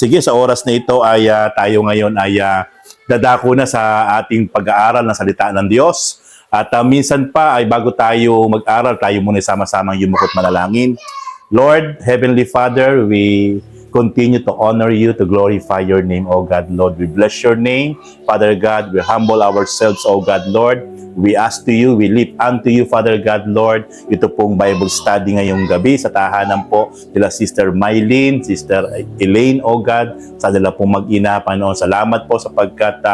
Sige, sa oras na ito ay tayo ngayon ay dadako na sa ating pag-aaral ng salita ng Diyos. At minsan pa ay bago tayo mag-aral, tayo muna sama-samang yumukot manalangin. Lord, Heavenly Father, we continue to honor you, to glorify your name, O God, Lord. We bless your name, Father God. We humble ourselves, O God, Lord. We ask to you, we lift unto you, Father God, Lord. Ito pong Bible study ngayong gabi sa tahanan po nila Sister Mylene, Sister Elaine, O God, sa nila pong mag-ina, Panginoon. Salamat po sapagkat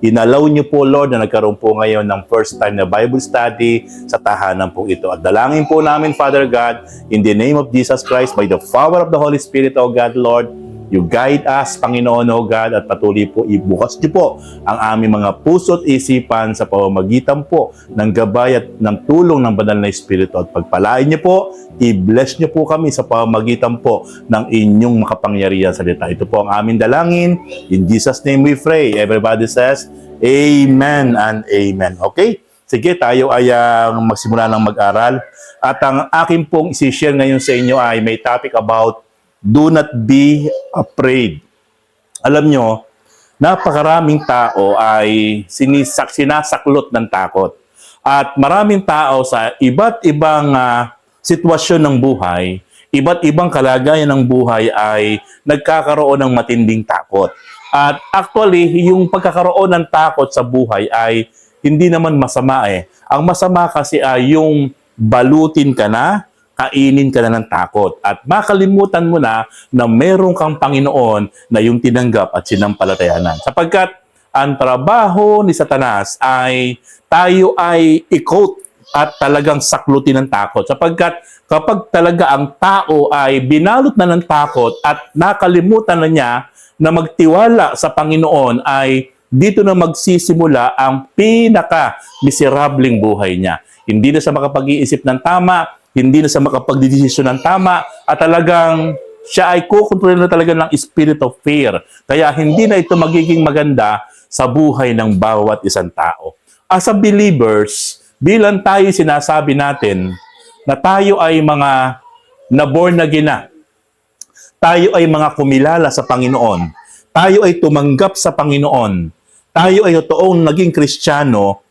inalaw niyo po, Lord, na nagkaroon po ngayon ng first time na Bible study sa tahanan po ito. At dalangin po namin, Father God, in the name of Jesus Christ, by the power of the Holy Spirit, O God, Lord, you guide us, Panginoon, O God, at patuloy po ibukas niyo po ang aming mga puso at isipan sa pamamagitan po ng gabay at ng tulong ng banal na Espiritu. At pagpalain niyo po, i-bless niyo po kami sa pamamagitan po ng inyong makapangyarihan salita. Ito po ang aming dalangin. In Jesus' name we pray. Everybody says, Amen and Amen. Okay? Sige, tayo ay magsimula ng mag-aral. At ang akin pong isi-share ngayon sa inyo ay may topic about do not be afraid. Alam nyo, napakaraming tao ay sinasaklot ng takot. At maraming tao sa iba't ibang sitwasyon ng buhay, iba't ibang kalagayan ng buhay ay nagkakaroon ng matinding takot. At actually, yung pagkakaroon ng takot sa buhay ay hindi naman masama eh. Ang masama kasi ay yung balutin ka na, kainin ka na ng takot. At makalimutan mo na meron kang Panginoon na yung tinanggap at sinampalatayanan. Sapagkat ang trabaho ni Satanas ay tayo ay i-coat at talagang saklutin ng takot. Sapagkat kapag talaga ang tao ay binalot na ng takot at nakalimutan na niya na magtiwala sa Panginoon, ay dito na magsisimula ang pinaka-miserableng buhay niya. Hindi na siya makapag-iisip ng tama, hindi na siya makapagdesisyon ng tama, at talagang siya ay kukontrol na talaga ng spirit of fear. Kaya hindi na ito magiging maganda sa buhay ng bawat isang tao. As a believers, bilang tayo sinasabi natin na tayo ay mga na-born again na, tayo ay mga kumilala sa Panginoon, tayo ay tumanggap sa Panginoon, tayo ay totoong naging Kristiyano,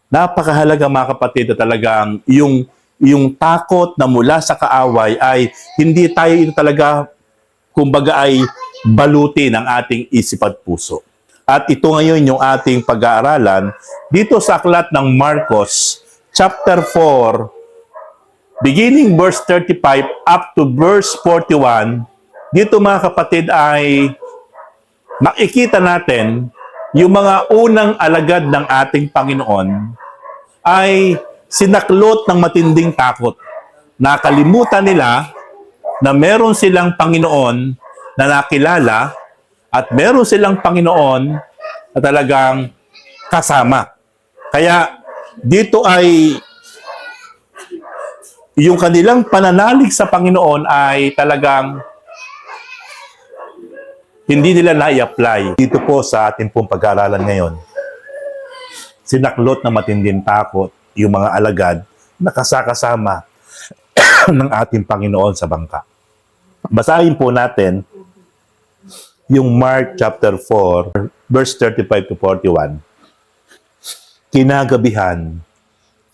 napakahalaga mga kapatid na talagang yung takot na mula sa kaaway ay hindi tayo ito talaga, kumbaga ay balutin ang ating isip at puso. At ito ngayon yung ating pag-aaralan dito sa aklat ng Marcos, chapter 4, beginning verse 35 up to verse 41. Dito mga kapatid ay makikita natin yung mga unang alagad ng ating Panginoon ay sinaklot ng matinding takot. Nakalimutan nila na meron silang Panginoon na nakilala at meron silang Panginoon na talagang kasama. Kaya dito ay yung kanilang pananalig sa Panginoon ay talagang hindi nila na-i-apply. Dito po sa ating pong pag-aaralan ngayon, sinaklot ng matinding takot yung mga alagad na kasakasama ng ating Panginoon sa bangka. Basahin po natin yung Mark chapter 4, verse 35 to 41. Kinagabihan,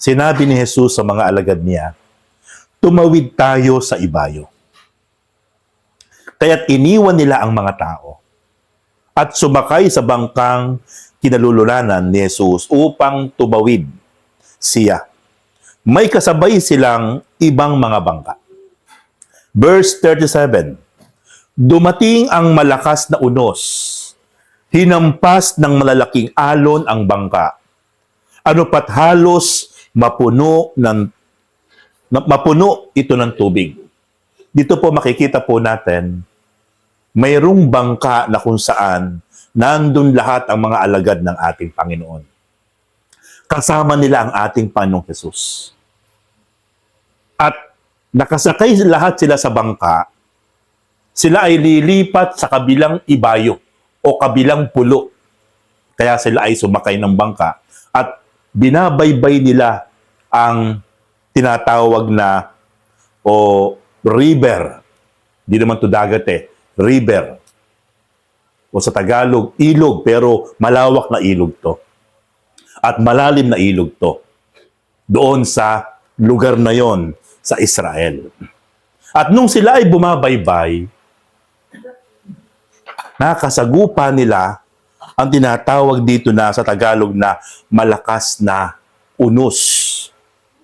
sinabi ni Jesus sa mga alagad niya, tumawid tayo sa ibayo. Kaya't iniwan nila ang mga tao at sumakay sa bangkang kinalululanan ni Jesus upang tumawid siya. May kasabay silang ibang mga bangka. Verse 37, dumating ang malakas na unos, hinampas ng malalaking alon ang bangka. Ano pat halos mapuno ito ng tubig. Dito po makikita po natin, mayroong bangka na kung saan nandun lahat ang mga alagad ng ating Panginoon. Kasama nila ang ating Panginoong Jesus. At nakasakay lahat sila sa bangka, sila ay lilipat sa kabilang ibayo o kabilang pulo. Kaya sila ay sumakay ng bangka at binabaybay nila ang tinatawag na o river. Di naman to dagat eh. River. O sa Tagalog, ilog, pero malawak na ilog to. At malalim na ilog to. Doon sa lugar na yon sa Israel. At nung sila ay bumabaybay, nakasagupa nila ang tinatawag dito na sa Tagalog na malakas na unos.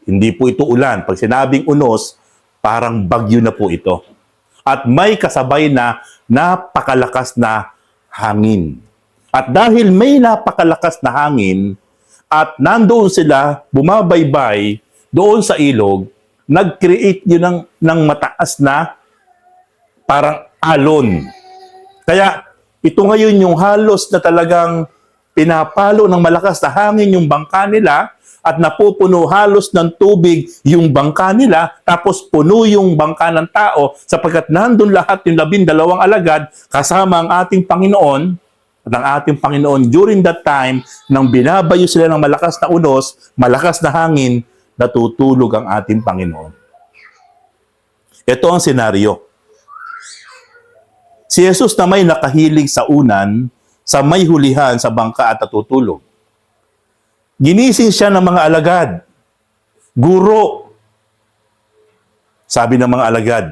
Hindi po ito ulan. Pag sinabing unos, parang bagyo na po ito. At may kasabay na napakalakas na hangin. At dahil may napakalakas na hangin, at nandoon sila, bumabaybay, doon sa ilog, nag-create yun ng mataas na parang alon. Kaya ito ngayon yung halos na talagang pinapalo ng malakas na hangin yung bangka nila at napupuno halos ng tubig yung bangka nila, tapos puno yung bangka ng tao sapagkat nandun lahat yung 12 alagad kasama ang ating Panginoon. At ang ating Panginoon during that time, nang binabayo sila ng malakas na unos, malakas na hangin, natutulog ang ating Panginoon. Ito ang senaryo. Si Jesus na may nakahilig sa unan, sa may hulihan sa bangka at natutulog. Ginising siya ng mga alagad. Guro, sabi ng mga alagad,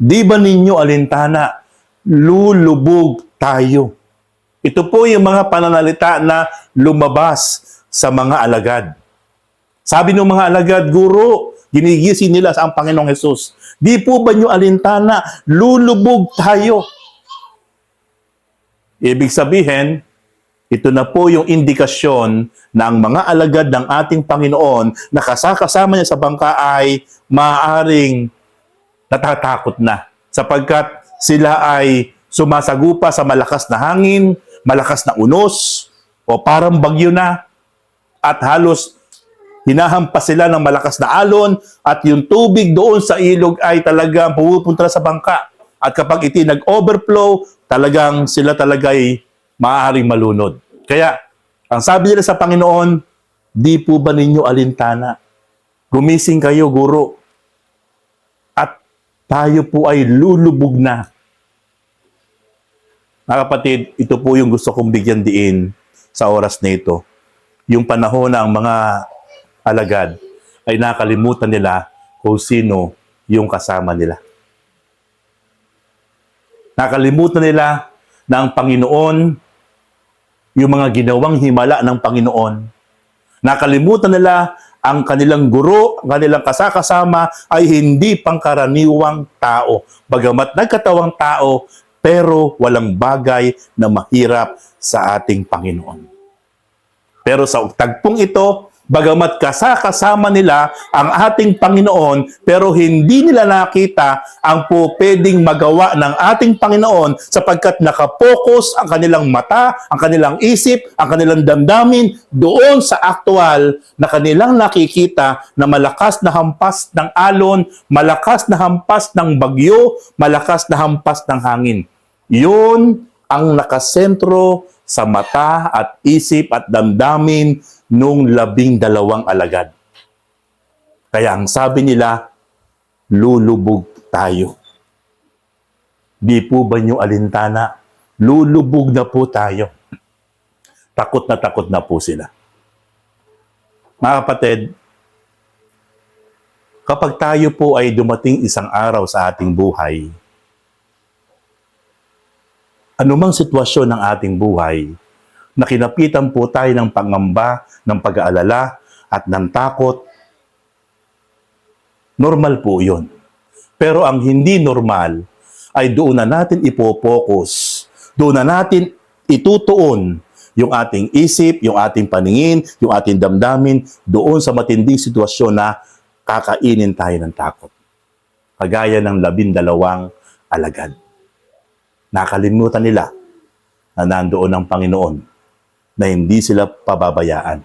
di ba ninyo alintana, lulubog tayo. Ito po yung mga pananalita na lumabas sa mga alagad. Sabi ng mga alagad, Guro, ginigising nila sa ang Panginoong Hesus. Di po ba nyo alintana, lulubog tayo. Ibig sabihin, ito na po yung indikasyon na ang mga alagad ng ating Panginoon na kasama niya sa bangka ay maaaring natatakot na. Sapagkat sila ay sumasagupa sa malakas na hangin, malakas na unos, o parang bagyo na, at halos hinahampas sila ng malakas na alon, at yung tubig doon sa ilog ay talagang pupunta sa bangka. At kapag iti nag-overflow, talagang sila talaga'y maaaring malunod. Kaya, ang sabi nila sa Panginoon, di po ba ninyo alintana? Gumising kayo, Guro. At tayo po ay lulubog na. Mga kapatid, ito po yung gusto kong bigyan diin sa oras na ito. Yung panahon na ang mga alagad ay nakalimutan nila kung sino yung kasama nila. Nakalimutan nila na ang Panginoon, yung mga ginawang himala ng Panginoon. Nakalimutan nila ang kanilang guro, ang kanilang kasakasama ay hindi pangkaraniwang tao. Bagamat nagkatawang tao, pero walang bagay na mahirap sa ating Panginoon. Pero sa tagpong ito, bagamat kasakasama nila ang ating Panginoon, pero hindi nila nakita ang pwedeng magawa ng ating Panginoon sapagkat nakapokus ang kanilang mata, ang kanilang isip, ang kanilang damdamin doon sa aktual na kanilang nakikita na malakas na hampas ng alon, malakas na hampas ng bagyo, malakas na hampas ng hangin. Yun ang nakasentro sa mata at isip at damdamin nung 12 alagad. Kaya ang sabi nila, lulubog tayo. Di po ba nyo alintana? Lulubog na po tayo. Takot na po sila. Mga kapatid, kapag tayo po ay dumating isang araw sa ating buhay, anumang sitwasyon ng ating buhay, na kinapitan po tayo ng pangamba, ng pag-aalala, at ng takot, normal po yun. Pero ang hindi normal ay doon na natin ipopokus, doon na natin itutuon yung ating isip, yung ating paningin, yung ating damdamin, doon sa matinding sitwasyon na kakainin tayo ng takot. Kagaya ng 12 alagad. Nakalimutan nila na nandoon ang Panginoon na hindi sila pababayaan.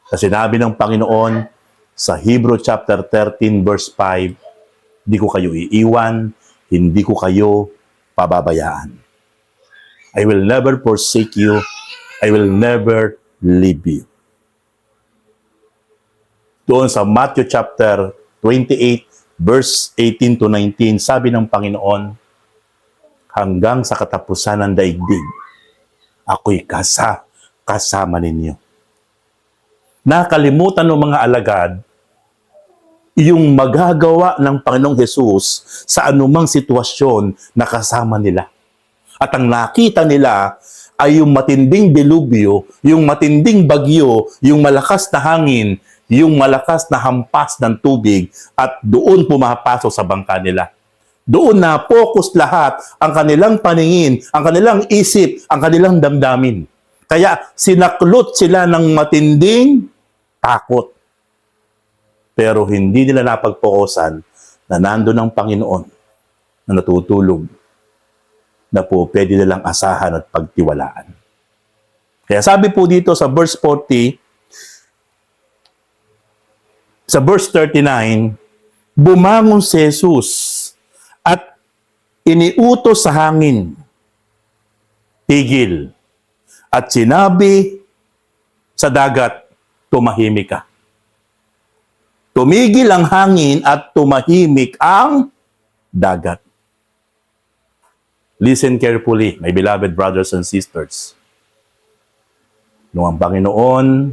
Sa sinabi ng Panginoon sa Hebrew chapter 13 verse 5, di ko kayo iiwan, hindi ko kayo pababayaan. I will never forsake you, I will never leave you. Doon sa Matthew chapter 28 verse 18 to 19, sabi ng Panginoon, hanggang sa katapusan ng daigdig, ako'y kasama ninyo. Nakalimutan ng mga alagad yung magagawa ng Panginoong Hesus sa anumang sitwasyon na kasama nila. At ang nakita nila ay yung matinding dilubyo, yung matinding bagyo, yung malakas na hangin, yung malakas na hampas ng tubig at doon pumapasok sa bangka nila. Doon na focus lahat ang kanilang paningin, ang kanilang isip, ang kanilang damdamin. Kaya sinaklot sila ng matinding takot. Pero hindi nila napagpokusan na nandun ang Panginoon na natutulog na po pwede nilang asahan at pagtiwalaan. Kaya sabi po dito sa verse 40, sa verse 39, bumangon si Jesus at iniutos sa hangin, tigil, at sinabi sa dagat, tumahimik ka. Tumigil ang hangin at tumahimik ang dagat. Listen carefully, my beloved brothers and sisters. Nung ang Panginoon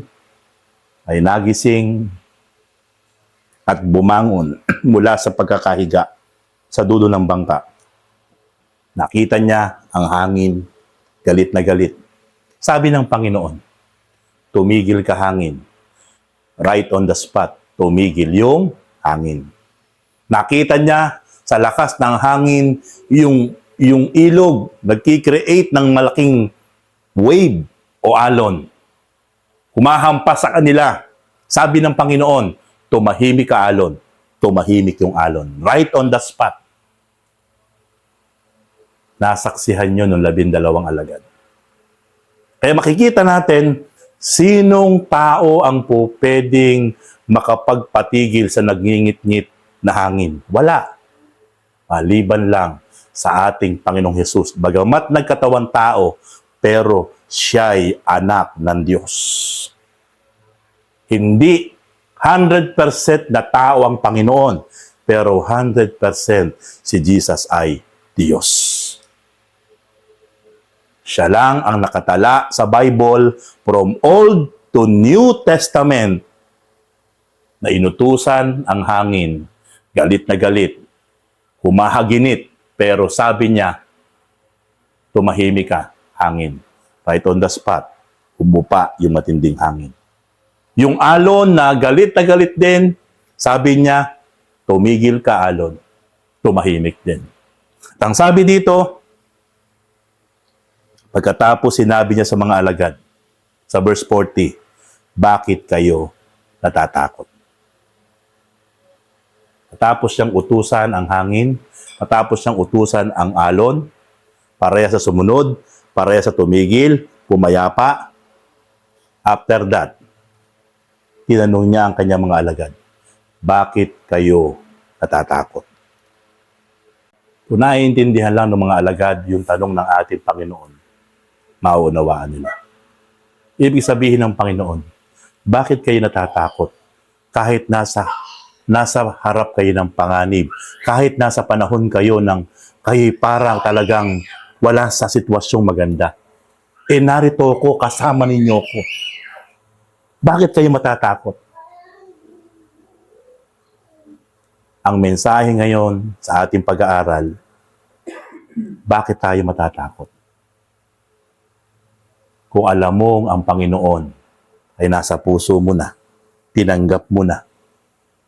ay nagising at bumangon mula sa pagkakahiga sa dulo ng bangka, nakita niya ang hangin, galit na galit. Sabi ng Panginoon, tumigil ka hangin. Right on the spot, tumigil yung hangin. Nakita niya sa lakas ng hangin yung ilog, nagki-create ng malaking wave o alon. Humahampas sa kanila. Sabi ng Panginoon, tumahimik ka alon. Tumahimik yung alon. Right on the spot. Nasaksihan nyo ng 12 alagad. Kaya makikita natin, sinong tao ang po pwedeng makapagpatigil sa nagngingit-ngit na hangin? Wala. Maliban lang sa ating Panginoong Hesus. Bagamat nagkatawang tao, pero siya'y anak ng Diyos. Hindi 100% na tao ang Panginoon, pero 100% si Jesus ay Diyos. Siya lang ang nakatala sa Bible from Old to New Testament na inutusan ang hangin, galit na galit, humahaginit, pero sabi niya, tumahimik ka, hangin. Right on the spot, humupa yung matinding hangin. Yung alon na galit din, sabi niya, tumigil ka alon, tumahimik din. At ang sabi dito, pagkatapos sinabi niya sa mga alagad, sa verse 40, bakit kayo natatakot? Matapos siyang utusan ang hangin, matapos siyang utusan ang alon, pareha sa sumunod, pareha sa tumigil, pumayapa. After that, tinanong niya ang kanyang mga alagad, bakit kayo natatakot? Kung naiintindihan lang ng mga alagad yung tanong ng ating Panginoon, mauunawaan nila. Ibig sabihin ng Panginoon, bakit kayo natatakot? Kahit nasa harap kayo ng panganib, kahit nasa panahon kayo ng kayo parang talagang wala sa sitwasyong maganda. Narito ko, kasama ninyo ko. Bakit kayo matatakot? Ang mensahe ngayon sa ating pag-aaral, bakit tayo matatakot? Kung alam mong ang Panginoon ay nasa puso mo na, tinanggap mo na,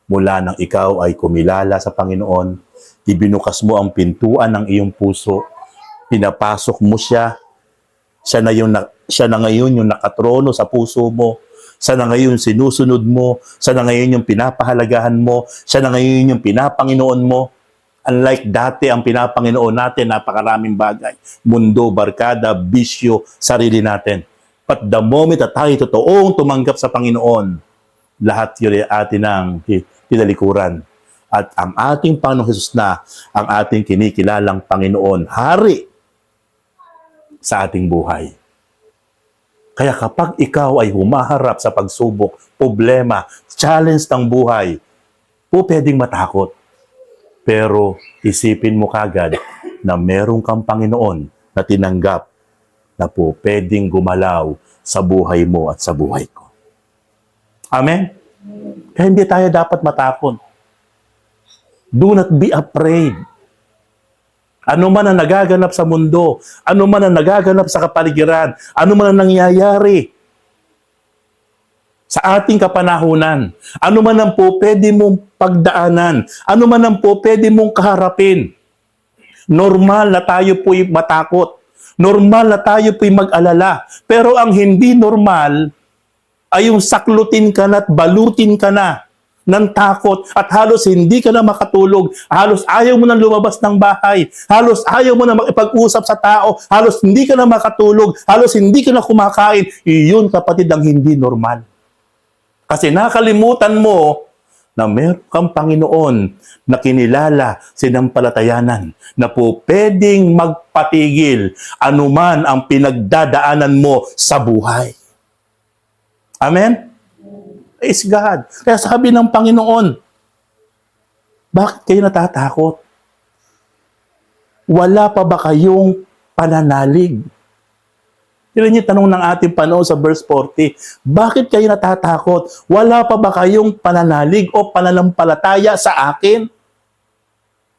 mula nang ikaw ay kumilala sa Panginoon, ibinukas mo ang pintuan ng iyong puso, pinapasok mo siya, siya na ngayon yung nakatrono sa puso mo, siya na ngayon sinusunod mo, siya na ngayon yung pinapahalagahan mo, siya na ngayon yung pinapanginoon mo. Unlike dati, ang pinapanginoon natin, napakaraming bagay. Mundo, barkada, bisyo, sarili natin. But the moment na tayo totoong tumanggap sa Panginoon, lahat yun ay atin ang tinalikuran. At ang ating Panginoong Hesus na, ang ating kinikilalang Panginoon, Hari sa ating buhay. Kaya kapag ikaw ay humaharap sa pagsubok, problema, challenge ng buhay, po pwedeng matakot. Pero isipin mo kagad na meron kang Panginoon na tinanggap na po pwedeng gumalaw sa buhay mo at sa buhay ko. Amen? Kaya hindi tayo dapat matakot. Do not be afraid. Ano man ang nagaganap sa mundo, ano man ang nagaganap sa kapaligiran, ano man ang nangyayari sa ating kapanahunan, ano man ang po pwede mong pagdaanan, ano man ang po pwede mong kaharapin, normal na tayo po'y matakot. Normal na tayo po'y mag-alala. Pero ang hindi normal ay yung saklutin ka na at balutin ka na ng takot at halos hindi ka na makatulog. Halos ayaw mo na lumabas ng bahay. Halos ayaw mo na makipag-usap sa tao. Halos hindi ka na makatulog. Halos hindi ka na kumakain. Iyon, kapatid, ang hindi normal. Kasi nakalimutan mo na meron kang Panginoon na kinilala sinampalatayanan na po pwedeng magpatigil anuman ang pinagdadaanan mo sa buhay. Amen? Praise God. Kaya sabi ng Panginoon, bakit kayo natatakot? Wala pa ba kayong pananalig? Yun yung tanong ng ating Panginoon sa verse 40. Bakit kayo natatakot? Wala pa ba kayong pananalig o pananampalataya sa akin?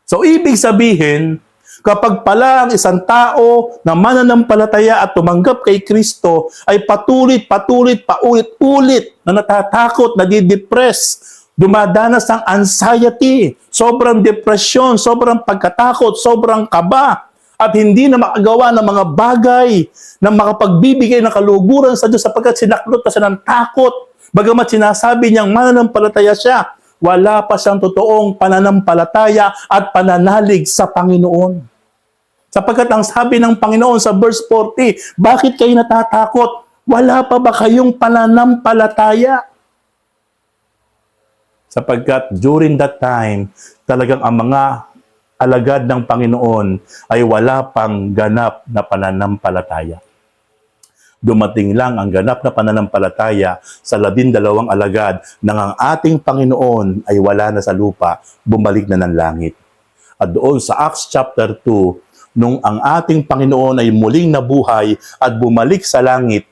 So, ibig sabihin, kapag pala ang isang tao na mananampalataya at tumanggap kay Kristo ay paulit-ulit na natatakot, nadidepress, dumadanas ng anxiety, sobrang depresyon, sobrang pagkatakot, sobrang kaba, at hindi na makagawa ng mga bagay na makapagbibigay ng kaluguran sa Diyos sapagkat sinaklot na siya ng takot. Bagamat sinasabi niyang mananampalataya siya, wala pa siyang totoong pananampalataya at pananalig sa Panginoon. Sapagkat ang sabi ng Panginoon sa verse 40, bakit kayo natatakot? Wala pa ba kayong pananampalataya? Sapagkat during that time, talagang ang mga alagad ng Panginoon ay wala pang ganap na pananampalataya. Dumating lang ang ganap na pananampalataya sa 12 alagad nang ang ating Panginoon ay wala na sa lupa, bumalik na ng langit. At doon sa Acts chapter 2, nung ang ating Panginoon ay muling nabuhay at bumalik sa langit,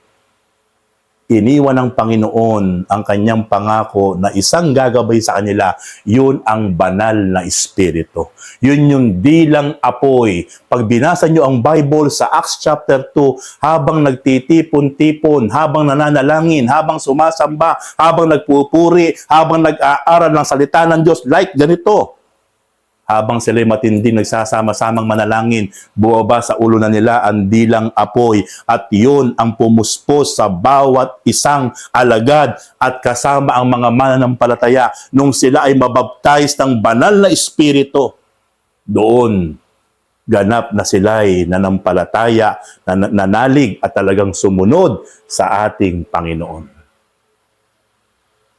iniwan ng Panginoon ang kanyang pangako na isang gagabay sa kanila, yun ang banal na Espiritu. Yun yung dilang apoy. Pag binasa nyo ang Bible sa Acts chapter 2, habang nagtitipon-tipon, habang nananalangin, habang sumasamba, habang nagpupuri, habang nag-aaral ng salita ng Diyos, like ganito. Habang sila'y matinding nagsasama-samang manalangin, buwaba sa ulo na nila ang dilang apoy at yun ang pumuspos sa bawat isang alagad at kasama ang mga mananampalataya nung sila ay mabaptize ng banal na Espiritu. Doon, ganap na sila'y nanampalataya, nanalig at talagang sumunod sa ating Panginoon.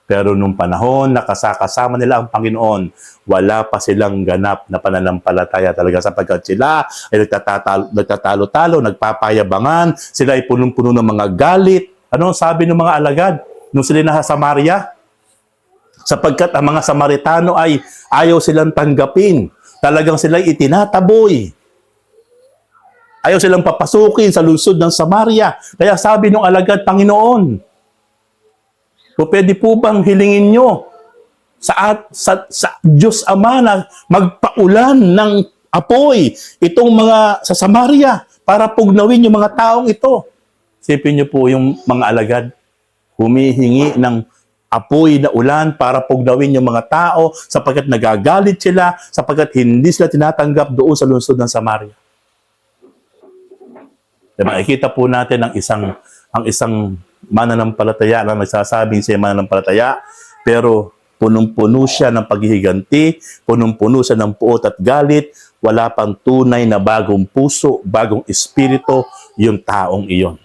Pero nung panahon na kasama nila ang Panginoon, wala pa silang ganap na pananampalataya talaga sapagkat sila ay nagtatalo-talo, nagpapayabangan, sila ay punong-puno ng mga galit. Ano sabi ng mga alagad nung sila nasa Samaria? Sapagkat ang mga Samaritano ay ayaw silang tanggapin. Talagang sila ay itinataboy. Ayaw silang papasukin sa lungsod ng Samaria. Kaya sabi ng alagad, Panginoon, so, pwede po bang hilingin nyo sa Diyos Ama na magpaulan ng apoy itong mga sa Samaria para pugnawin yung mga taong ito? Sipin nyo po yung mga alagad, humihingi ng apoy na ulan para pugnawin yung mga tao sapagkat nagagalit sila, sapagkat hindi sila tinatanggap doon sa lungsod ng Samaria. Diba? Makikita po natin ang isang mananampalataya na nagsasabing siya mananampalataya, pero punong-puno siya ng paghihiganti, punong-puno siya ng puot at galit, wala pang tunay na bagong puso, bagong espiritu, yung taong iyon.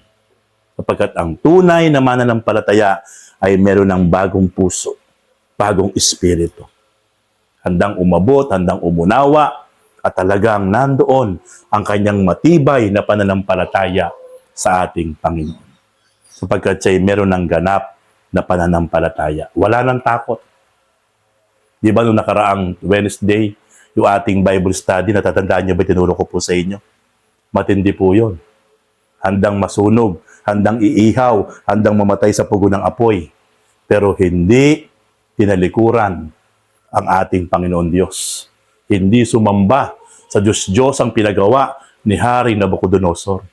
Sapagkat ang tunay na mananampalataya ay meron ng bagong puso, bagong espiritu. Handang umabot, handang umunawa, at talagang nandoon ang kanyang matibay na pananampalataya sa ating Panginoon. Sapagkat siya'y meron ng ganap na pananampalataya. Wala nang takot. Di ba nung nakaraang Wednesday, yung ating Bible study, natatandaan niyo ba tinuro ko po sa inyo? Matindi po yun. handang masunog, handang iihaw, handang mamatay sa pugo ng apoy. Pero hindi tinalikuran ang ating Panginoon Diyos. Hindi sumamba sa Diyos ang pinagawa ni Hari Nabucodonosor.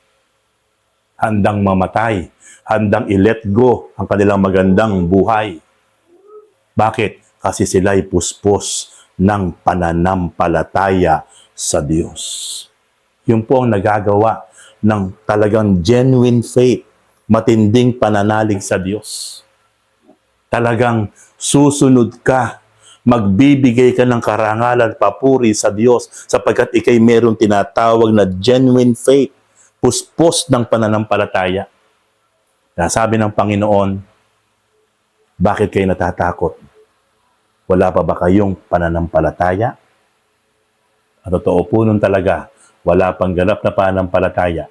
Handang mamatay, handang i-let go ang kanilang magandang buhay. Bakit? Kasi sila'y puspos ng pananampalataya sa Diyos. Yun po ang nagagawa ng talagang genuine faith, matinding pananalig sa Diyos. Talagang susunod ka, magbibigay ka ng karangalan, papuri sa Diyos sapagkat ikay merong tinatawag na genuine faith, puspos ng pananampalataya. Kaya sabi ng Panginoon, bakit kayo natatakot? Wala pa ba kayong pananampalataya? At totoo po nun talaga, wala pang ganap na pananampalataya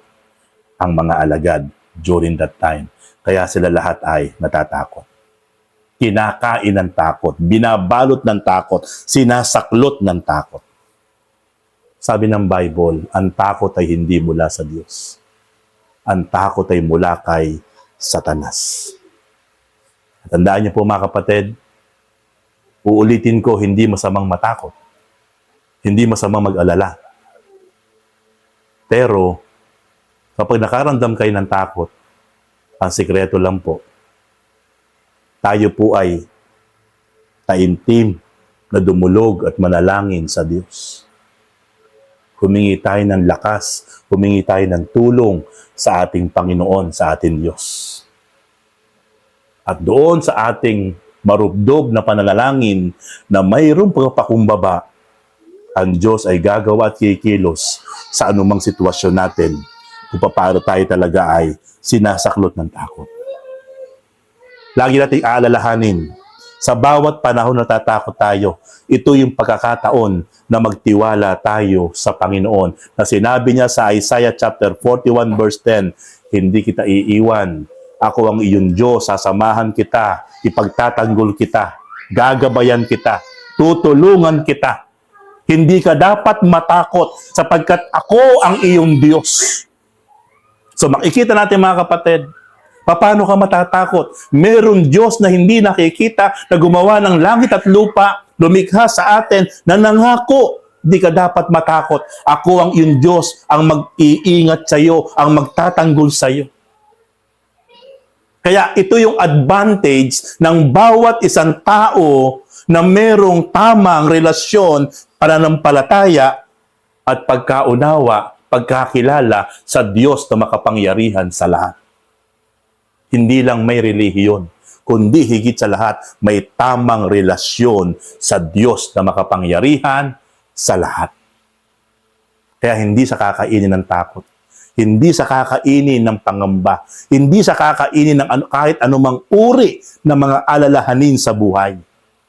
ang mga alagad during that time. Kaya sila lahat ay natatakot. Kinakain ng takot, binabalot ng takot, sinasaklot ng takot. Sabi ng Bible, ang takot ay hindi mula sa Diyos. Ang takot ay mula kay Satanas. Tandaan niyo po mga kapatid, uulitin ko, hindi masamang matakot. Hindi masamang mag-alala. Pero, kapag nakaramdam kayo ng takot, ang sikreto lang po, tayo po ay taimtim na dumulog at manalangin sa Diyos. Humingi tayo ng lakas, humingi tayo ng tulong sa ating Panginoon, sa ating Diyos. At doon sa ating marubdob na panalangin na mayroong pagpapakumbaba, ang Diyos ay gagawa at kikilos sa anumang sitwasyon natin kung paano tayo talaga ay sinasaklot ng takot. Lagi nating aalalahanin, sa bawat panahon na natatakot tayo, ito yung pagkakataon na magtiwala tayo sa Panginoon. Na sinabi niya sa Isaiah chapter 41 verse 10, hindi kita iiwan. Ako ang iyong Diyos, sasamahan kita, ipagtatanggol kita, gagabayan kita, tutulungan kita. Hindi ka dapat matakot sapagkat ako ang iyong Diyos. So makikita natin mga kapatid, paano ka matatakot? Meron Diyos na hindi nakikita na gumawa ng langit at lupa, lumikha sa atin na nangako. Hindi ka dapat matakot. Ako ang iyong Diyos, ang mag-iingat sa iyo, ang magtatanggol sa iyo. Kaya ito yung advantage ng bawat isang tao na merong tamang relasyon, pananampalataya at pagkaunawa, pagkakilala sa Diyos na makapangyarihan sa lahat. Hindi lang may relihiyon, kundi higit sa lahat may tamang relasyon sa Diyos na makapangyarihan sa lahat. Kaya hindi sa kakainin ng takot, hindi sa kakainin ng pangamba, hindi sa kakainin ng kahit anumang uri ng mga alalahanin sa buhay.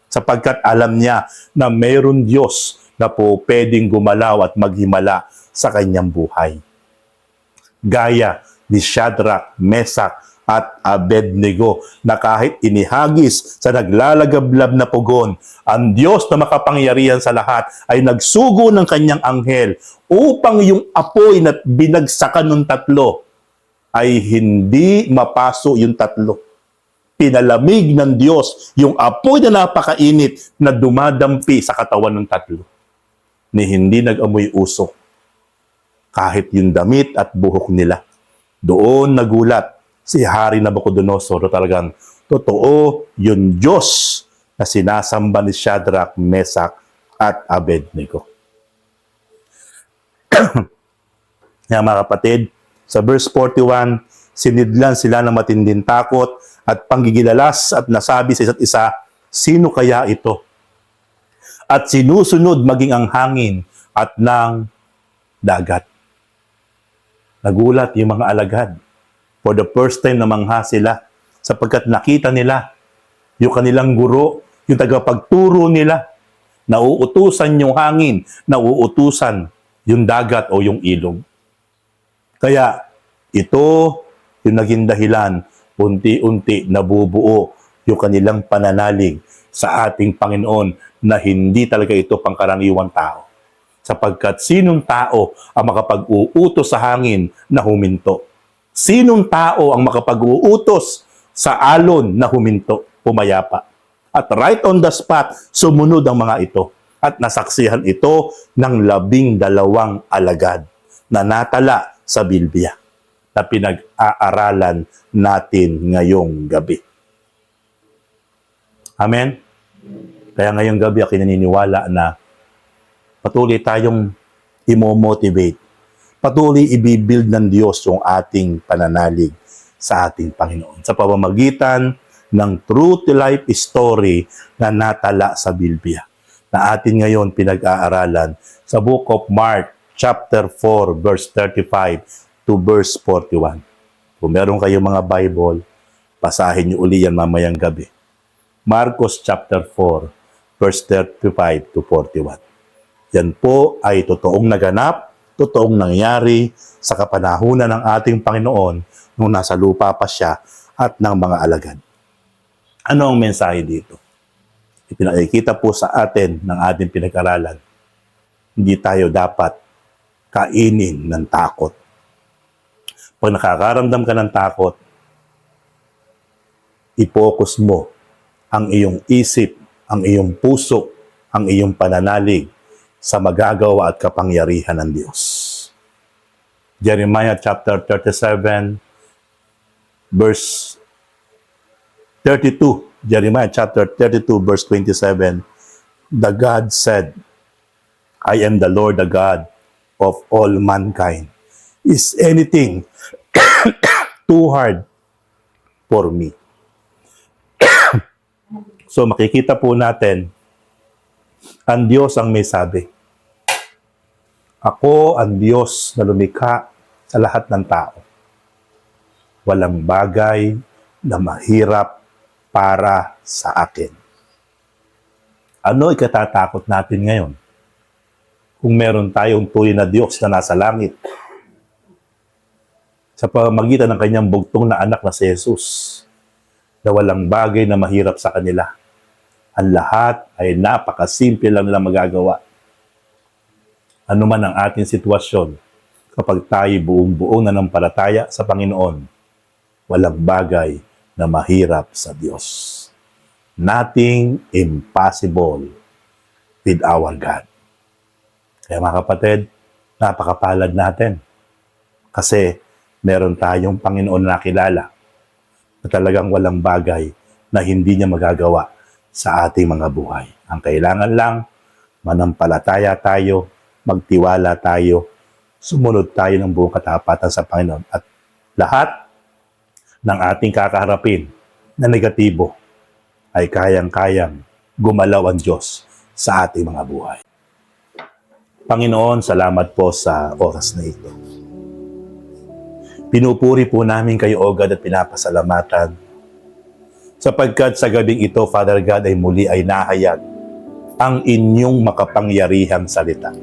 Sapagkat alam niya na mayroon Diyos na po pwedeng gumalaw at maghimala sa kanyang buhay. Gaya ni Shadrach, Meshach, at Abednego na kahit inihagis sa naglalagablab na pugon, ang Diyos na makapangyarihan sa lahat ay nagsugo ng kanyang anghel upang yung apoy na binagsakan ng tatlo ay hindi mapaso yung tatlo. Pinalamig ng Diyos yung apoy na napakainit na dumadampi sa katawan ng tatlo. Ni hindi nag-amoy usok. Kahit yung damit at buhok nila. Doon nagulat si Hari Nabucodonosor na talagang totoo yung Diyos na sinasamba ni Shadrach, Meshach, at Abednego. Kaya mga kapatid, sa verse 41, sinidlan sila ng matinding takot at panggigilalas at nasabi sa isa't isa, sino kaya ito? At sinusunod maging ang hangin at ng dagat. Nagulat yung mga alagad. For the first time namangha sila sapagkat nakita nila yung kanilang guro, yung tagapagturo nila, nauutusan yung hangin, nauutusan yung dagat o yung ilog. Kaya ito yung naging dahilan, unti-unti nabubuo yung kanilang pananalig sa ating Panginoon na hindi talaga ito pangkaraniwang tao. Sapagkat sinong tao ang makapag-uutos sa hangin na huminto? Sinong tao ang makapag-uutos sa alon na huminto, pumayapa? At right on the spot, sumunod ang mga ito. At nasaksihan ito ng 12 alagad na natala sa Bilbia na pinag-aaralan natin ngayong gabi. Amen? Kaya ngayong gabi ako naniniwala na patuloy tayong imo-motivate. Patuloy ibibuild ng Diyos yung ating pananalig sa ating Panginoon. Sa pamamagitan ng true to life story na natala sa Bilbia. Na atin ngayon pinag-aaralan sa Book of Mark, chapter 4, verse 35 to verse 41. Kung meron kayong mga Bible, basahin niyo uli yan mamayang gabi. Marcos chapter 4, verse 35 to 41. Yan po ay totoong naganap, totoong nangyari sa kapanahunan ng ating Panginoon nung nasa lupa pa siya at ng mga alagad. Ano ang mensahe dito? Ipinakikita po sa atin ng ating pinag-aralan. Hindi tayo dapat kainin ng takot. Pag nakakaramdam ka ng takot, i-focus mo ang iyong isip, ang iyong puso, ang iyong pananalig sa magagawa at kapangyarihan ng Diyos. Jeremiah chapter 37, verse 32. Jeremiah chapter 32, verse 27. The God said, I am the Lord, the God of all mankind. Is anything too hard for me? So makikita po natin, ang Diyos ang may sabi. Ako ang Diyos na lumikha sa lahat ng tao. Walang bagay na mahirap para sa akin. Ano ikatatakot natin ngayon? Kung meron tayong tunay na Diyos na nasa langit, sa pamamagitan ng kanyang bugtong na anak na si Jesus, na walang bagay na mahirap sa kanila. Ang lahat ay napakasimple lang nila magagawa. Ano man ang ating sitwasyon, kapag tayo buong-buong nanampalataya sa Panginoon, walang bagay na mahirap sa Diyos. Nothing impossible with our God. Kaya mga kapatid, napakapalad natin. Kasi meron tayong Panginoon na kilala na talagang walang bagay na hindi niya magagawa sa ating mga buhay. Ang kailangan lang, manampalataya tayo, magtiwala tayo, sumunod tayo ng buong katapatan sa Panginoon. At lahat ng ating kakaharapin na negatibo ay kayang-kayang gumalaw ang Diyos sa ating mga buhay. Panginoon, salamat po sa oras na ito. Pinupuri po namin kayo, O God, at pinapasalamatan sapagkat sa gabing ito, Father God, ay muli ay nahayag ang inyong makapangyarihang salita.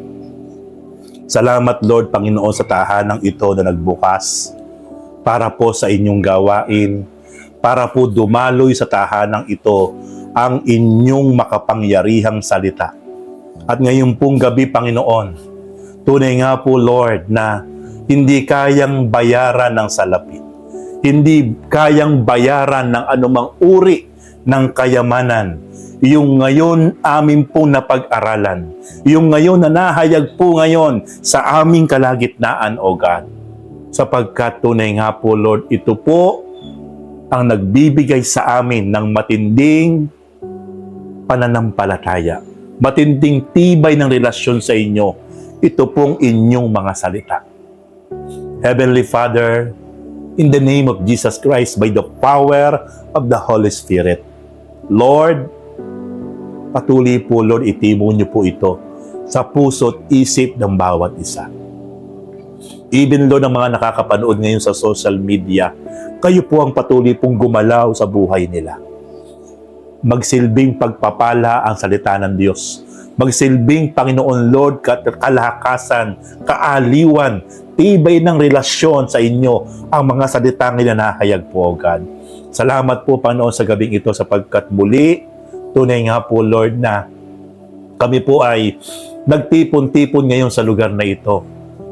Salamat, Lord, Panginoon, sa tahanang ito na nagbukas para po sa inyong gawain, para po dumaloy sa tahanang ito ang inyong makapangyarihang salita. At ngayon pong gabi, Panginoon, tunay nga po, Lord, na hindi kayang bayaran ng salapi. Hindi kayang bayaran ng anumang uri ng kayamanan. Yung ngayon amin pong napag-aralan. Yung ngayon na nahayag po ngayon sa aming kalagitnaan, O God. Sapagkat tunay nga po, Lord, ito po ang nagbibigay sa amin ng matinding pananampalataya. Matinding tibay ng relasyon sa inyo. Ito pong inyong mga salita. Heavenly Father, in the name of Jesus Christ, by the power of the Holy Spirit, Lord, patuloy po, Lord, itimo niyo po ito sa puso at isip ng bawat isa. Even, Lord, ng mga nakakapanood ngayon sa social media, kayo po ang patuloy pong gumalaw sa buhay nila. Magsilbing pagpapala ang salita ng Diyos. Magsilbing, Panginoon Lord, kalakasan, kaaliwan, tibay ng relasyon sa inyo ang mga salitang ilanahayag po, O God. Salamat po, Panginoon, sa gabing ito sapagkat muli, tunay nga po, Lord, na kami po ay nagtipon-tipon ngayon sa lugar na ito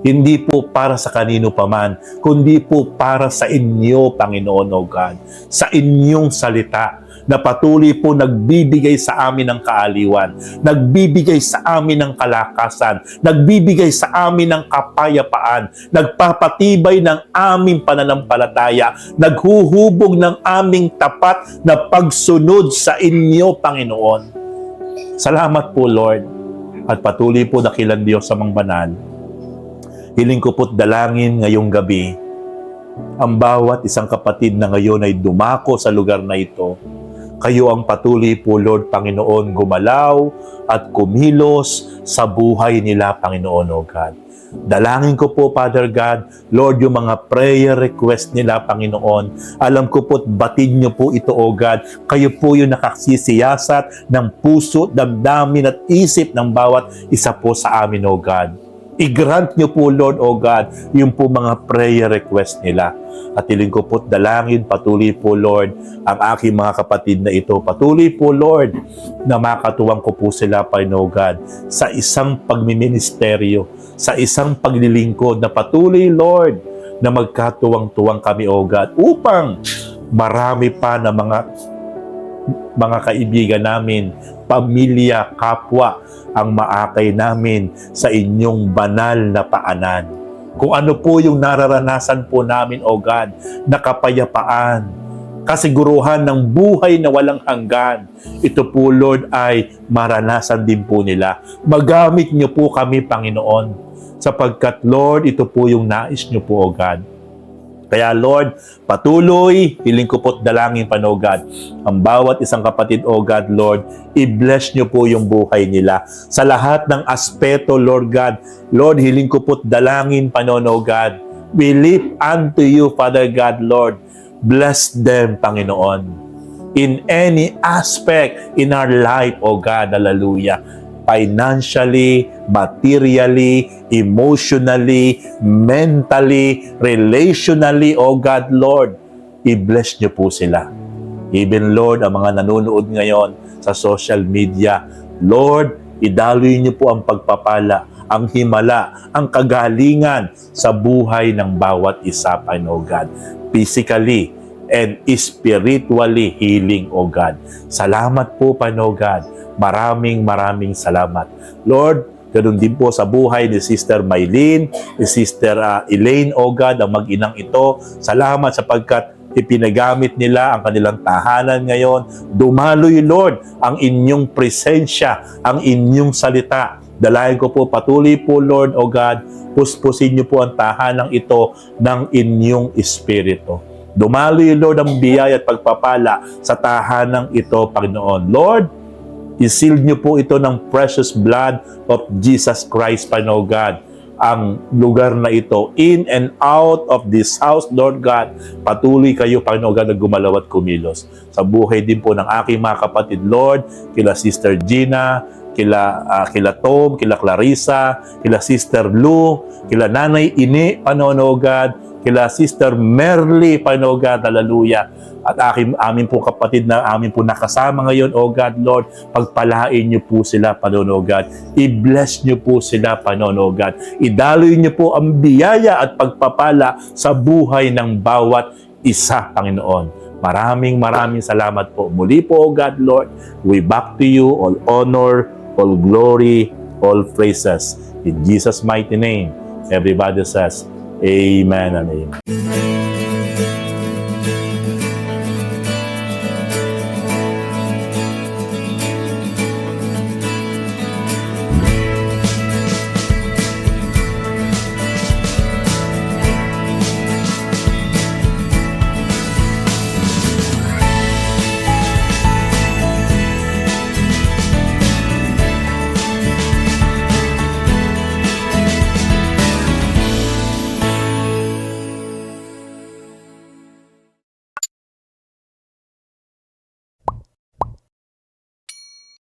Hindi po para sa kanino paman, kundi po para sa inyo, Panginoon o God. Sa inyong salita na patuloy po nagbibigay sa amin ng kaaliwan, nagbibigay sa amin ng kalakasan, nagbibigay sa amin ng kapayapaan, nagpapatibay ng aming pananampalataya, naghuhubog ng aming tapat na pagsunod sa inyo, Panginoon. Salamat po, Lord. At patuloy po dakilan Diyos sa mga banal. Hiling ko po't dalangin ngayong gabi, ang bawat isang kapatid na ngayon ay dumako sa lugar na ito. Kayo ang patuloy po, Lord Panginoon, gumalaw at kumilos sa buhay nila, Panginoon o God. Dalangin ko po, Father God, Lord, yung mga prayer request nila, Panginoon. Alam ko po't batid niyo po ito, O God. Kayo po yung nakasisiyasat ng puso, damdamin at isip ng bawat isa po sa amin, O God. I-grant niyo po, Lord, O God, yung po mga prayer request nila. At hiling ko po't dalangin, patuloy po, Lord, ang aking mga kapatid na ito. Patuloy po, Lord, na makatuwang ko po sila, Panginoon God, sa isang pagmiministeryo, sa isang paglilingkod na patuloy, Lord, na magkatuwang-tuwang kami, O God, upang marami pa na mga kaibigan namin, pamilya, kapwa, ang maakay namin sa inyong banal na paanan. Kung ano po yung nararanasan po namin, O God, na kapayapaan, kasiguruhan ng buhay na walang hanggan, ito po, Lord, ay maranasan din po nila. Magamit niyo po kami, Panginoon, sapagkat, Lord, ito po yung nais niyo po, O God. Kaya, Lord, patuloy, hiling ko po't dalangin, Panginoon God, ang bawat isang kapatid, O God, Lord, i-bless niyo po yung buhay nila. Sa lahat ng aspeto, Lord God, Lord, hiling ko po't dalangin, Panginoon God, we lift unto you, Father God, Lord, bless them, Panginoon, in any aspect in our life, O God, hallelujah. Financially, materially, emotionally, mentally, relationally, O God, Lord, i-bless niyo po sila. Even, Lord, ang mga nanonood ngayon sa social media, Lord, idaloy niyo po ang pagpapala, ang himala, ang kagalingan sa buhay ng bawat isa, Panginoon God. Physically and spiritually healing, O God. Salamat po, Panginoon God. Maraming salamat. Lord, ganoon din po sa buhay ni Sister Maylene, ni Sister Elaine, O God, ang mag-inang ito. Salamat sapagkat ipinagamit nila ang kanilang tahanan ngayon. Dumaloy, Lord, ang inyong presensya, ang inyong salita. Dalayan ko po patuloy po, Lord, O God, puspusin niyo po ang tahanang ito ng inyong espiritu. Dumaloy, Lord, ang biyaya at pagpapala sa tahanang ito, Panginoon. Lord, i-seal niyo po ito ng precious blood of Jesus Christ, Panginoon God. Ang lugar na ito, in and out of this house, Lord God, patuloy kayo, Panginoon God, na gumalaw at kumilos. Sa buhay din po ng aking mga kapatid, Lord, kila Sister Gina, kila Tom, kila Clarissa, kila Sister Lou, kila Nanay Ini, Panginoon God, kila Sister Merly, Panginoon God, hallelujah. At amin po kapatid na amin po nakasama ngayon, O God, Lord, pagpalain niyo po sila, Panginoon God. I-bless niyo po sila, Panginoon God. Idaloy niyo po ang biyaya at pagpapala sa buhay ng bawat isa, Panginoon. Maraming salamat po. Muli po, O God, Lord, we back to you all honor, all glory, all praises. In Jesus' mighty name, everybody says, Amen and Amen.